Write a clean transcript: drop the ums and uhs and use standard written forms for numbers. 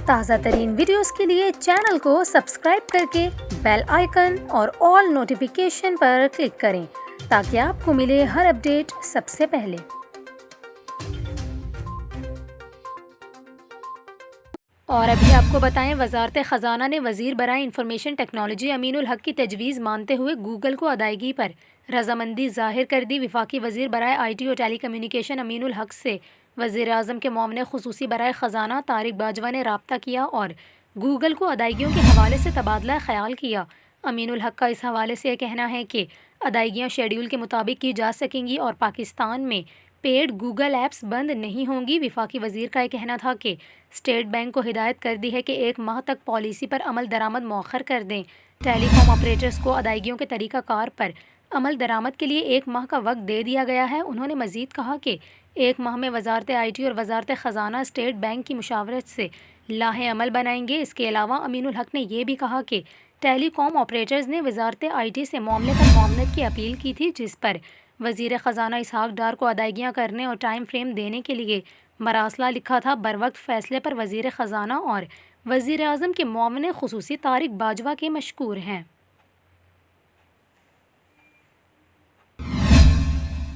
تازہ ترین ویڈیوز کے لیے چینل کو سبسکرائب کر کے بیل آئیکن اور آل نوٹیفیکیشن پر کلک کریں تاکہ آپ کو ملے ہر اپڈیٹ سب سے پہلے۔ اور ابھی آپ کو بتائیں، وزارت خزانہ نے وزیر برائے انفارمیشن ٹیکنالوجی امین الحق کی تجویز مانتے ہوئے گوگل کو ادائیگی پر رضامندی ظاہر کر دی۔ وفاقی وزیر برائے آئی ٹی اور ٹیلی کمیونیکیشن امین الحق سے وزیر اعظم کے معاون خصوصی برائے خزانہ طارق باجوہ نے رابطہ کیا اور گوگل کو ادائیگیوں کے حوالے سے تبادلہ خیال کیا۔ امین الحق کا اس حوالے سے یہ کہنا ہے کہ ادائیگیاں شیڈول کے مطابق کی جا سکیں گی اور پاکستان میں پیڈ گوگل ایپس بند نہیں ہوں گی۔ وفاقی وزیر کا یہ کہنا تھا کہ اسٹیٹ بینک کو ہدایت کر دی ہے کہ 1 ماہ تک پالیسی پر عمل درآمد مؤخر کر دیں۔ ٹیلی کام آپریٹرز کو ادائیگیوں کے طریقہ کار پر عمل درآمد کے لیے 1 ماہ کا وقت دے دیا گیا ہے۔ انہوں نے مزید کہا کہ 1 ماہ میں وزارت آئی ٹی اور وزارت خزانہ اسٹیٹ بینک کی مشاورت سے لاہیں عمل بنائیں گے۔ اس کے علاوہ امین الحق نے یہ بھی کہا کہ ٹیلی کام آپریٹرز نے وزارت آئی ٹی سے معاملے پر معاونت کی اپیل کی تھی، جس پر وزیر خزانہ اسحاق ڈار کو ادائیگیاں کرنے اور ٹائم فریم دینے کے لیے مراسلہ لکھا تھا۔ بروقت فیصلے پر وزیر خزانہ اور وزیر اعظم کے معاون خصوصی طارق باجوہ کے مشکور ہیں۔